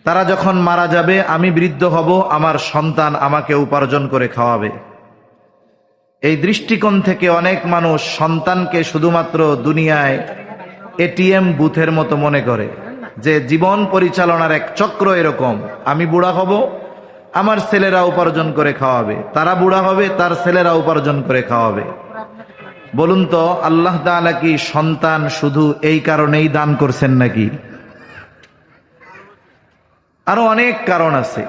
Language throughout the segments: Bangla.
তারা যখন মারা যাবে আমি বৃদ্ধ হব, আমার সন্তান আমাকে উপার্জন করে খাওয়াবে। এই দৃষ্টিকোণ থেকে অনেক মানুষ সন্তানকে শুধুমাত্র দুনিয়ায় এটিএম বুথের মতো মনে করে, যে জীবন পরিচালনার এক চক্র এরকম, আমি বুড়া হব, আমার ছেলেরা উপার্জন করে খাওয়াবে, তারা বুড়া হবে, তার ছেলেরা উপার্জন করে খাওয়াবে। বলুন তো, আল্লাহ তাআলা কি সন্তান শুধু এই কারণেই দান করছেন নাকি? আরো অনেক কারণ আছে।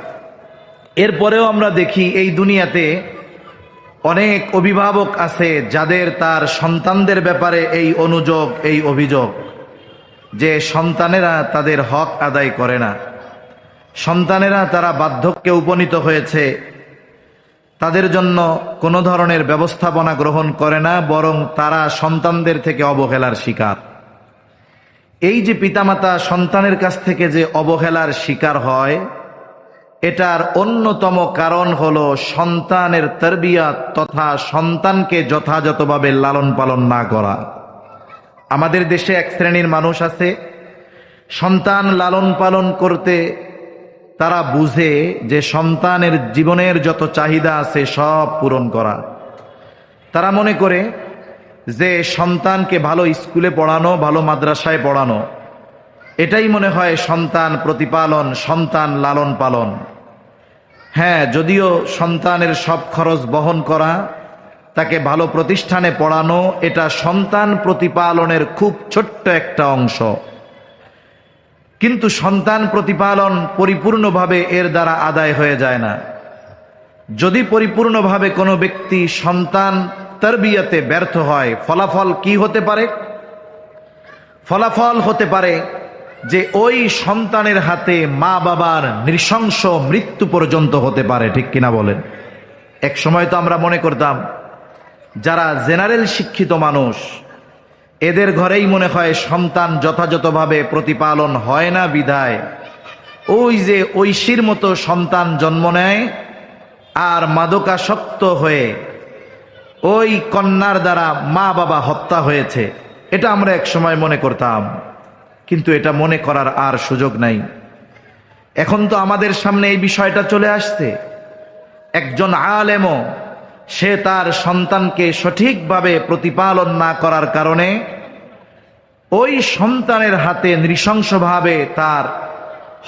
এরপরেও আমরা দেখি এই দুনিয়াতে অনেক অভিভাবক আছে যাদের তার সন্তানদের ব্যাপারে এই অনুযোগ, এই অভিযোগ যে সন্তানেরা তাদের হক আদায় করে না, সন্তানেরা তারা বার্ধক্যে উপনীত হয়েছে, তাদের জন্য কোনো ধরনের ব্যবস্থাপনা গ্রহণ করে না, বরং তারা সন্তানদের থেকে অবহেলার শিকার। এই যে পিতামাতা সন্তানের কাছ থেকে যে অবহেলার শিকার হয়, এটার অন্যতম কারণ হলো সন্তানের তারবিয়াত তথা সন্তানকে যথাযথভাবে লালন পালন না করা। আমাদের দেশে এক শ্রেণীর মানুষ আছে, সন্তান লালন পালন করতে তারা বুঝে যে সন্তানের জীবনের যত চাহিদা আছে সব পূরণ করা। তারা মনে করে যে সন্তানকে ভালো স্কুলে পড়ানো, ভালো মাদ্রাসায় পড়ানো, এটাই মনে হয় সন্তান প্রতিপালন, সন্তান লালন পালন। হ্যাঁ, যদিও সন্তানের সব খরচ বহন করা, তাকে ভালো প্রতিষ্ঠানে পড়ানো, এটা সন্তান প্রতিপালনের খুব ছোট্ট একটা অংশ, কিন্তু সন্তান প্রতিপালন পরিপূর্ণভাবে এর দ্বারা আদায় হয়ে যায় না। যদি পরিপূর্ণভাবে কোনো ব্যক্তি সন্তান তারবিয়াতে ব্যর্থ হয়, ফলাফল কি হতে পারে? ফলাফল হতে পারে যে ওই সন্তানের হাতে মা বাবার নৃশংস মৃত্যু পর্যন্ত হতে পারে। ঠিক কিনা বলেন? এক সময় তো আমরা মনে করতাম যারা জেনারেল শিক্ষিত মানুষ, এদের ঘরেই মনে হয় সন্তান যথাযথভাবে প্রতিপালন হয় না বিধায় ওই যে ঐশীর মতো সন্তান জন্ম নেয়, আর মাদকাসক্ত হয়ে ওই কন্যার দ্বারা মা বাবা হত্যা হয়েছে। এটা আমরা এক সময় মনে করতাম, কিন্তু এটা মনে করার আর সুযোগ নাই। এখন তো আমাদের সামনে এই বিষয়টা চলে আসছে। একজন আলেমও সে তার সন্তানকে সঠিকভাবে প্রতিপালন না করার কারণে ওই সন্তানের হাতে নৃশংসভাবে তার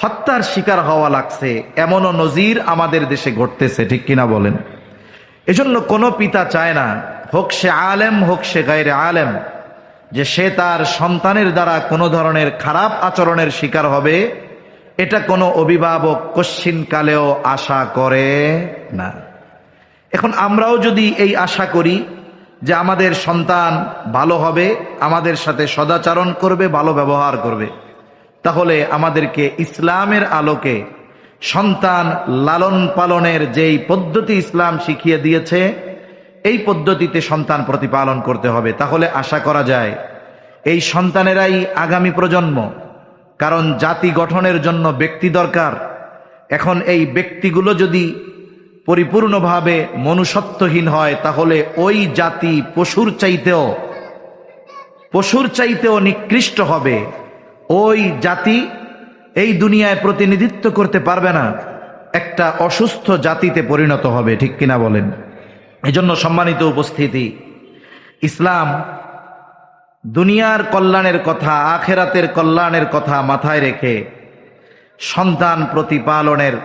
হত্যার শিকার হওয়া লাগছে, এমনও নজির আমাদের দেশে ঘটতেছে। ঠিক কিনা বলেন? এজন্য কোনো পিতা চায় না, হোক সে আলেম হোক সে গায়রে আলেম, যে সে তার সন্তানের দ্বারা কোনো ধরনের খারাপ আচরণের শিকার হবে, এটা কোনো অভিভাবক কশ্চিনকালেও আশা করে না। এখন আমরাও যদি এই আশা করি যে আমাদের সন্তান ভালো হবে, আমাদের সাথে সদাচরণ করবে, ভালো ব্যবহার করবে, তাহলে আমাদেরকে ইসলামের আলোকে সন্তান লালন পালনের যেই পদ্ধতি ইসলাম শিখিয়ে দিয়েছে, এই পদ্ধতিতে সন্তান প্রতিপালন করতে হবে। তাহলে আশা করা যায় এই সন্তানেরাই আগামী প্রজন্ম, কারণ জাতি গঠনের জন্য ব্যক্তি দরকার। এখন এই ব্যক্তিগুলো যদি পরিপূর্ণভাবে মনুষ্যত্বহীন হয়, তাহলে ওই জাতি পশুর চাইতেও নিকৃষ্ট হবে। ওই জাতি এই দুনিয়ায় প্রতিনিধিত্ব করতে পারবে না, একটা অসুস্থ জাতিতে পরিণত হবে। ঠিক কিনা বলেন? এজন্য সম্মানিত উপস্থিতি, ইসলাম দুনিয়ার কল্যাণের কথা, আখেরাতের কল্যাণের কথা মাথায় রেখে সন্তান প্রতিপালনের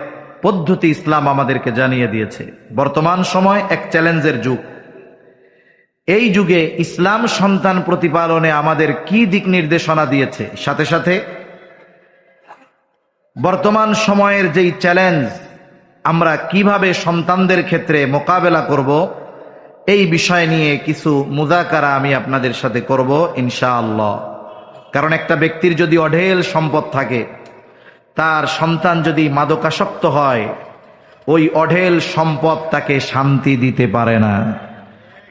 পদ্ধতি ইসলাম আমাদেরকে জানিয়ে দিয়েছে। বর্তমান সময় এক চ্যালেঞ্জের যুগ। এই যুগে ইসলাম সন্তান প্রতিপালনে আমাদের কি দিক নির্দেশনা দিয়েছে, সাথে সাথে বর্তমান সময়ের যেই চ্যালেঞ্জ, আমরা কিভাবে সন্তানদের ক্ষেত্রে মোকাবেলা করব, এই বিষয় নিয়ে কিছু মুযাকারা আমি আপনাদের সাথে করব ইনশাআল্লাহ। কারণ একটা ব্যক্তির যদি অঢেল সম্পদ থাকে, তার সন্তান যদি মাদকাসক্ত হয়, ওই অঢেল সম্পদ তাকে শান্তি দিতে পারে না।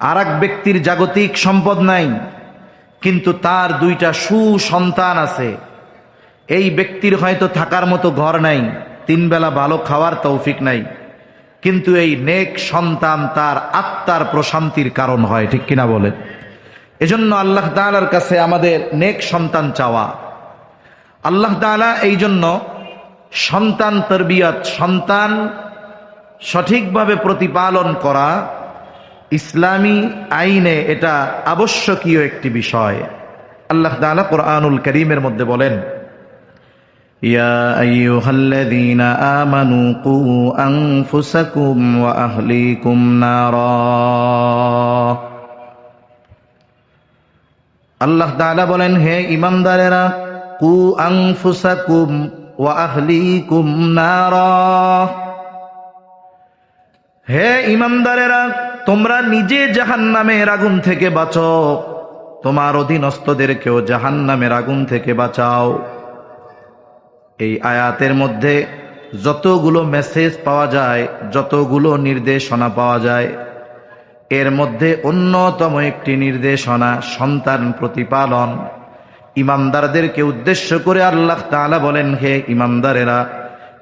আর এক ব্যক্তির জাগতিক সম্পদ নাই, কিন্তু তার দুইটা সুসন্তান আছে। এই ব্যক্তির হয়তো থাকার মতো ঘর নাই, তিন বেলা ভালো খাওয়ার তৌফিক নাই, কিন্তু এই নেক সন্তান তার আত্মার প্রশান্তির কারণ হয়। ঠিক কিনা বলেন? এজন্য আল্লাহ তাআলার কাছে আমাদের নেক সন্তান চাওয়া। আল্লাহ তাআলা এই জন্য সন্তান তরবিয়ত, সন্তান সঠিকভাবে প্রতিপালন করা ইসলামী আইনে এটা আবশ্যকীয় একটি বিষয়। আল্লাহ তাআলা কোরআনুল কারীমের মধ্যে বলেন, ইয়া আইয়ুহাল্লাযীনা আমানু কু আনফুসাকুম ওয়া আহলিকুম নারা। আল্লাহ তাআলা বলেন, হে ঈমানদারেরা, কু আনফুসাকুম ওয়া আহলিকুম নারা, হে ঈমানদারেরা, তোমরা নিজে জাহান্নামের আগুন থেকে বাঁচো, তোমার অধীনস্থদেরকেও জাহান্নামের আগুন থেকে বাঁচাও। এই আয়াতের মধ্যে যতগুলো মেসেজ পাওয়া যায়, যতগুলো নির্দেশনা পাওয়া যায়, এর মধ্যে অন্যতম একটি নির্দেশনা সন্তান প্রতিপালন। ঈমানদারদেরকে উদ্দেশ্য করে আল্লাহ তাআলা বলেন, হে ঈমানদারেরা,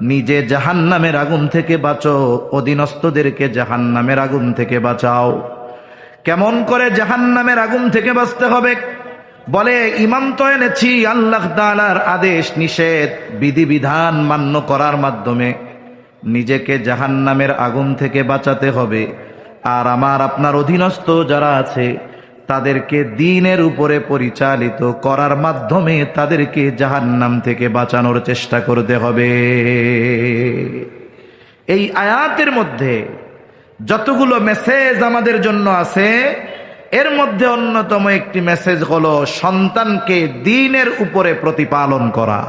নিজে জাহান্নামের আগুন থেকে বাঁচো, অধীনস্থদেরকে জাহান্নামের আগুন থেকে বাঁচাও। কেমন করে জাহান্নামের আগুন থেকে বাঁচতে হবে? বলে, ঈমান তো এনেছি আল্লাহ তাআলার আদেশ নিষেধ বিধিবিধান মান্য করার মাধ্যমে নিজেকে জাহান্নামের আগুন থেকে বাঁচাতে হবে। আর আমার আপনার অধীনস্থ যারা আছে তাদেরকে দ্বীনের উপরে পরিচালিত করার মাধ্যমে তাদেরকে জাহান্নাম থেকে বাঁচানোর চেষ্টা করতে হবে। এই আয়াতের মধ্যে যতগুলো মেসেজ আমাদের জন্য আছে, এর মধ্যে অন্যতম একটি মেসেজ হলো সন্তানকে দ্বীনের উপরে প্রতিপালন করা।